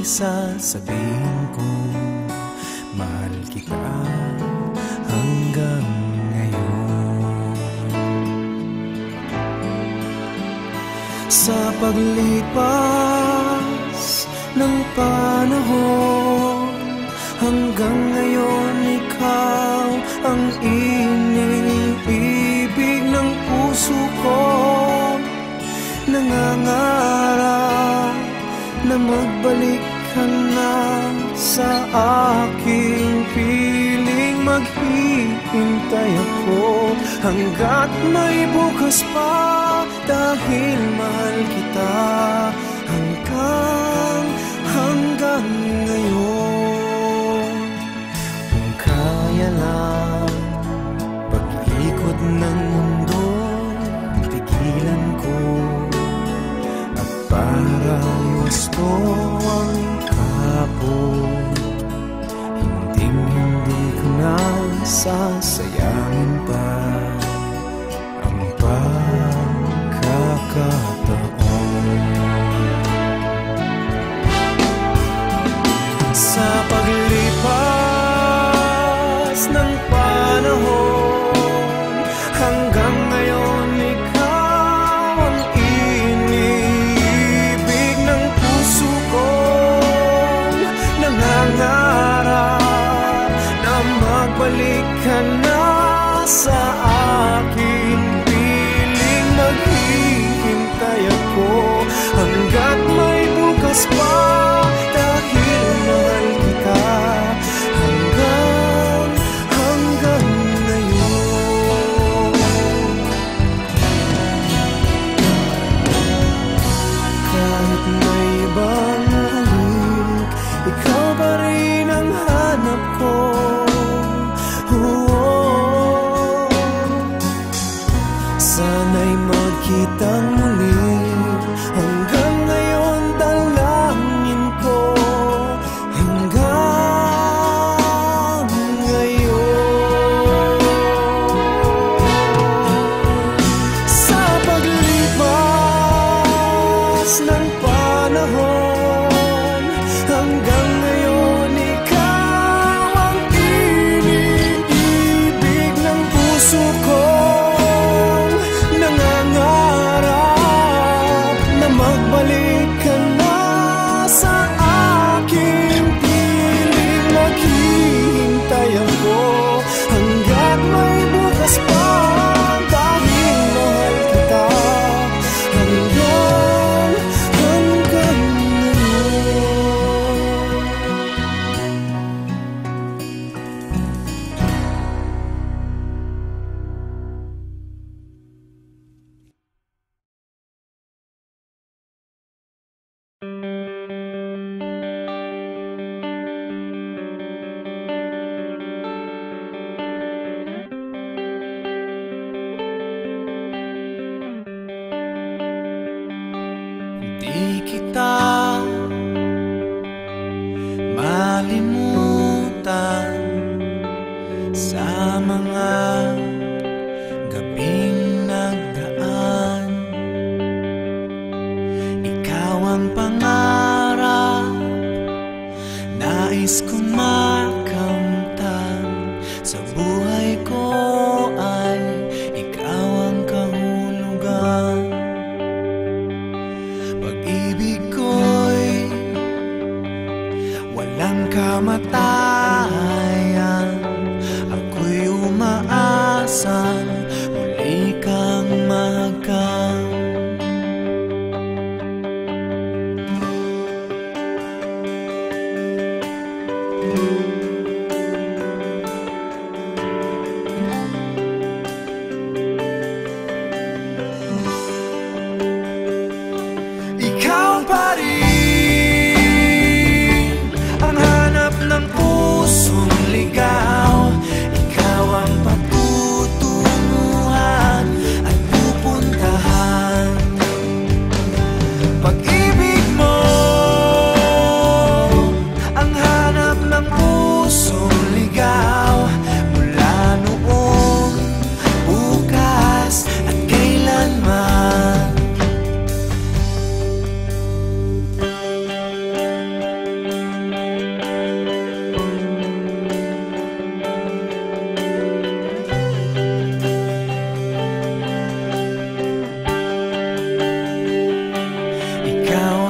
sasabihin ko, mahal kita hanggang ngayon. Sa paglipas ng panahon, hanggang ngayon ikaw ang iniibig ng puso ko. Nangangarap na magbalik ka na sa aking piling. Maghihintay ako hanggat may bukas pa, dahil mahal kita hanggang ngayon. Kung kaya lang pag-ikot ng mundo, tigilan ko at para gusto ang kahapon. Hindi ko na sasayangin pa ang pagkakataon. Sa paglipas ng panahon, hanggang ngayon ikaw ang iniibig ng puso ko. Nangangarap na magbalik ka na sa aking piling. Maghihintay ako hanggat may bukas pa, dahil mahal kita hanggang ngayon. Kahit may ibang halik, ikaw pa rin ang hanap ko. Sana'y magkitang muli, hanggang ngayon dalangin ko. Hanggang ngayon. Sa paglipas ng panahon, hanggang ngayon ikaw ang iniibig ng puso ko. Nangangarap na magbalik ka na sa aking piling. Maghihintay ako hanggat may bukas pa, dahil mahal kita hanggang di kita malimutan sa mga gabing nagdaan. Ikaw ang pangarap, nais kong makamtan. Sa buhay ko ay ikaw ang kahulugan. Pag-ibig ko'y walang kamatayan. Ako'y umaasa muli kang mahagkan. Ikaw pa rin ang hanap ng puso Ikaw